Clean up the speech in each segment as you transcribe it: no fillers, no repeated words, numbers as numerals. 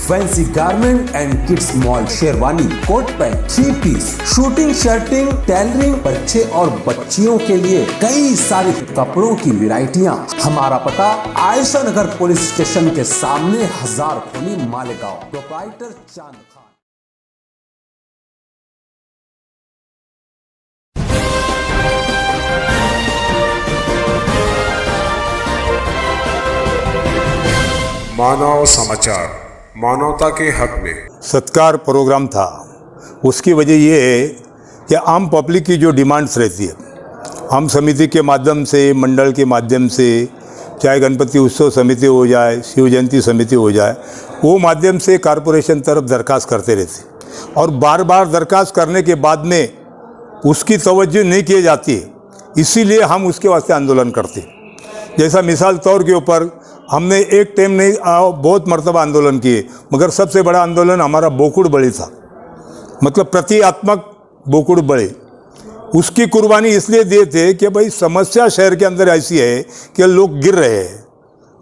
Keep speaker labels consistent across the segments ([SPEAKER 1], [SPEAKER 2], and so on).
[SPEAKER 1] Fancy garment and kids mall, sherwani, coat pant, 3 piece, shooting, shirting, tailoring, बच्चे और बच्चियों के लिए कई सारे कपड़ों की वैरायटियां। हमारा पता आयशा नगर पुलिस स्टेशन के सामने, हजार खोली, मालेगांव। प्रोप्राइटर चांद खान।
[SPEAKER 2] मानव समाचार, मानवता के हक में
[SPEAKER 3] सत्कार प्रोग्राम था। उसकी वजह ये है कि आम पब्लिक की जो डिमांड्स रहती है, आम समिति के माध्यम से, मंडल के माध्यम से, चाहे गणपति उत्सव समिति हो जाए, शिव जयंती समिति हो जाए, वो माध्यम से कारपोरेशन तरफ दरख्वास्त करते रहते और बार बार दरख्वास्त करने के बाद में उसकी तवज्जो नहीं की जाती है। इसीलिए हम उसके वास्ते आंदोलन करते हैं। जैसा मिसाल तौर के ऊपर हमने एक टाइम नहीं, बहुत मरतबा आंदोलन किए, मगर सबसे बड़ा आंदोलन हमारा बोकुड़ बड़ी था, मतलब प्रतीकात्मक बोकुड़ बड़े। उसकी कुर्बानी इसलिए दिए थे कि भाई समस्या शहर के अंदर ऐसी है कि लोग गिर रहे हैं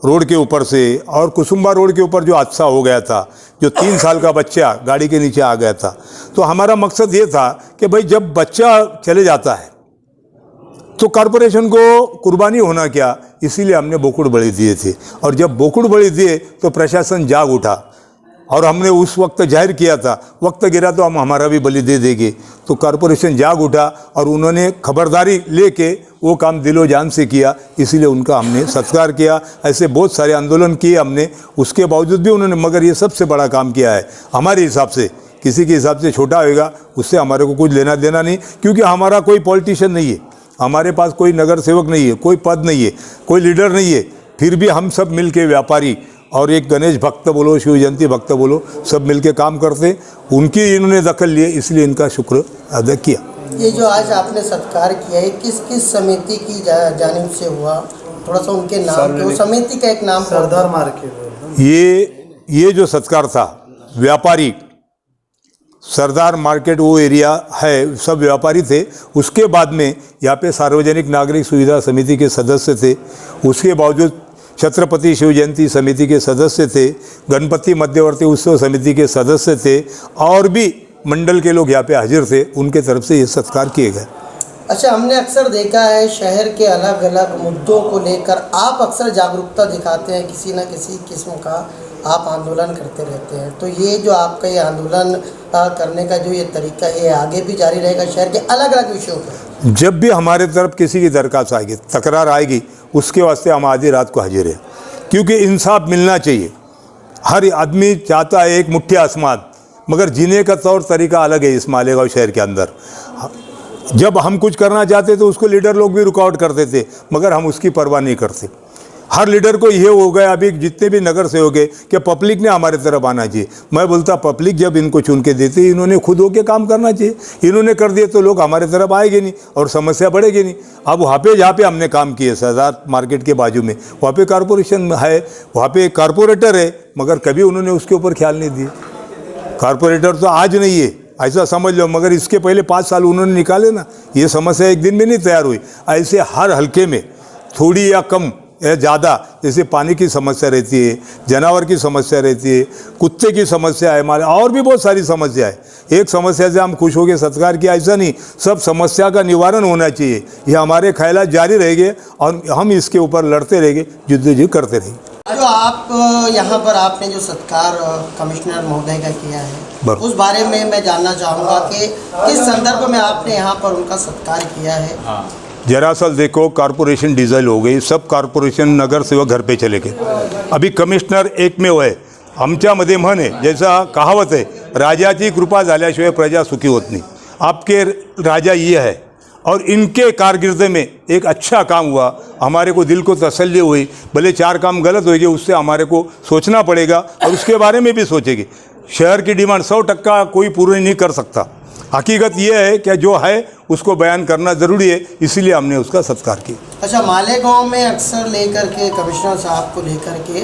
[SPEAKER 3] रोड के ऊपर से। और कुसुम्बा रोड के ऊपर जो हादसा हो गया था, जो 3 साल का बच्चा गाड़ी के नीचे आ गया था, तो हमारा मकसद ये था कि भाई जब बच्चा चले जाता है तो कॉरपोरेशन को कुर्बानी होना क्या, इसीलिए हमने बोकुड़ बड़ी दिए थे। और जब बोकुड़ बड़ी दिए तो प्रशासन जाग उठा और हमने उस वक्त जाहिर किया था, वक्त गिरा तो हम हमारा भी बलि दे देंगे। तो कॉरपोरेशन जाग उठा और उन्होंने खबरदारी लेके वो काम दिलो जान से किया, इसीलिए उनका हमने सत्कार किया। ऐसे बहुत सारे आंदोलन किए हमने, उसके बावजूद भी उन्होंने, मगर ये सबसे बड़ा काम किया है हमारे हिसाब से। किसी के हिसाब से छोटा होगा, उससे हमारे को कुछ लेना देना नहीं, क्योंकि हमारा कोई पॉलिटिशियन नहीं है, हमारे पास कोई नगर सेवक नहीं है, कोई पद नहीं है, कोई लीडर नहीं है। फिर भी हम सब मिल के व्यापारी और एक गणेश भक्त बोलो, शिव जयंती भक्त बोलो, सब मिल के काम करते। उनकी इन्होंने दखल लिए, इसलिए इनका शुक्र अदा किया।
[SPEAKER 4] ये जो आज आपने सत्कार किया है, किस किस समिति की जानिब से हुआ? थोड़ा सा उनके नाम के, समिति का एक नाम सरदार मार्केट।
[SPEAKER 3] ये जो सत्कार था, व्यापारी सरदार मार्केट वो एरिया है, सब व्यापारी थे। उसके बाद में यहाँ पे सार्वजनिक नागरिक सुविधा समिति के सदस्य थे, उसके बावजूद छत्रपति शिव जयंती समिति के सदस्य थे, गणपति मध्यवर्ती उत्सव समिति के सदस्य थे, और भी मंडल के लोग यहाँ पे हाजिर थे। उनके तरफ से ये सत्कार किए गए।
[SPEAKER 4] अच्छा, हमने अक्सर देखा है शहर के अलग अलग मुद्दों को लेकर आप अक्सर जागरूकता दिखाते हैं, किसी न किसी किस्म का आप आंदोलन करते रहते हैं। तो ये जो आपका ये आंदोलन करने का जो ये तरीका है, ये आगे भी जारी रहेगा शहर के अलग अलग विषयों पर?
[SPEAKER 3] जब भी हमारे तरफ किसी की दरख्वास्त आएगी, तकरार आएगी, उसके वास्ते हम आधी रात को हाजिर हैं, क्योंकि इंसाफ मिलना चाहिए। हर आदमी चाहता है एक मुट्ठी आसमान, मगर जीने का तौर तरीका अलग है इस मालेगांव शहर के अंदर। जब हम कुछ करना चाहते तो उसको लीडर लोग भी रुकावट करते थे, मगर हम उसकी परवाह नहीं करते। हर लीडर को ये हो गया, अभी जितने भी नगर से हो गए, कि पब्लिक ने हमारे तरफ आना चाहिए। मैं बोलता पब्लिक जब इनको चुन के देते, इन्होंने खुद होके काम करना चाहिए। इन्होंने कर दिए तो लोग हमारे तरफ आएंगे नहीं और समस्या बढ़ेगी नहीं। अब वहाँ पे जहाँ पे हमने काम किए, सरदार मार्केट के बाजू में, वहाँ पे कॉरपोरेशन है, वहाँ पे कॉरपोरेटर है, मगर कभी उन्होंने उसके ऊपर ख्याल नहीं दिए। कॉरपोरेटर तो आज नहीं है, ऐसा समझ लो, मगर इसके पहले 5 साल उन्होंने निकाले ना। ये समस्या एक दिन में नहीं तैयार हुई। ऐसे हर हल्के में थोड़ी या कम या ज़्यादा, जैसे पानी की समस्या रहती है, जानवर की समस्या रहती है, कुत्ते की समस्या है, हमारे और भी बहुत सारी समस्या है। एक समस्या से हम खुश हो गए सत्कार किया, ऐसा नहीं, सब समस्या का निवारण होना चाहिए। ये हमारे ख्यालात जारी रहेंगे और हम इसके ऊपर लड़ते रहेंगे, जिद्दोजहद करते रहेंगे।
[SPEAKER 4] जो आप यहाँ पर आपने जो सत्कार कमिश्नर महोदय का किया है, उस बारे में मैं जानना चाहूँगा कि किस संदर्भ में आपने यहाँ पर उनका सत्कार किया है?
[SPEAKER 3] दरअसल देखो, कॉरपोरेशन डीजल हो गई, सब कॉरपोरेशन नगर सेवक घर पे चले गए। अभी कमिश्नर एकमेव आहे। आमच्यामध्ये म्हण आहे, जैसा कहावत है, राजाची कृपा झाल्याशिवाय प्रजा सुखी होत नहीं। आपके राजा ये है और इनके कारगिर्दे में एक अच्छा काम हुआ, हमारे को दिल को तसल्ली हुई। भले 4 काम गलत होंगे, उससे हमारे को सोचना पड़ेगा और उसके बारे में भी सोचेंगे। शहर की डिमांड 100% कोई पूरी नहीं कर सकता। हकीकत यह है कि जो है उसको बयान करना ज़रूरी है, इसीलिए हमने उसका सत्कार किया।
[SPEAKER 4] अच्छा, मालेगांव में अक्सर लेकर के कमिश्नर साहब को लेकर के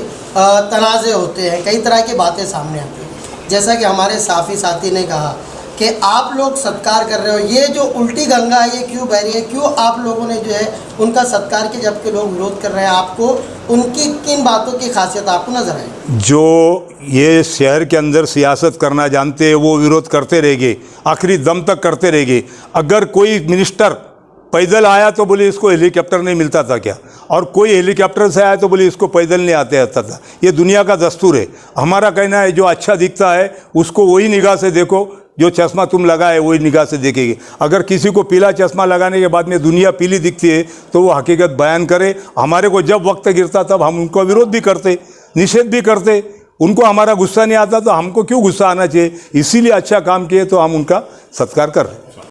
[SPEAKER 4] तनाज़े होते हैं, कई तरह की बातें सामने आती हैं। जैसा कि हमारे साथी ने कहा कि आप लोग सत्कार कर रहे हो, ये जो उल्टी गंगा है ये क्यों बह रही है, क्यों आप लोगों ने जो है उनका सत्कार किया जबकि लोग विरोध कर रहे हैं, आपको उनकी किन बातों की खासियत आपको नजर आई?
[SPEAKER 3] जो ये शहर के अंदर सियासत करना जानते हैं वो विरोध करते रहेंगे, आखिरी दम तक करते रहेंगे। अगर कोई मिनिस्टर पैदल आया तो बोले इसको हेलीकॉप्टर नहीं मिलता था क्या, और कोई हेलीकॉप्टर से आया तो बोले इसको पैदल नहीं आते आता था। ये दुनिया का दस्तूर है। हमारा कहना है जो अच्छा दिखता है उसको वही निगाह से देखो, जो चश्मा तुम लगाए वही निगाह से देखेगी। अगर किसी को पीला चश्मा लगाने के बाद में दुनिया पीली दिखती है तो वो हकीकत बयान करे। हमारे को जब वक्त गिरता तब हम उनको विरोध भी करते, निषेध भी करते। उनको हमारा गुस्सा नहीं आता तो हमको क्यों गुस्सा आना चाहिए? इसीलिए अच्छा काम किए तो हम उनका सत्कार कर रहे हैं।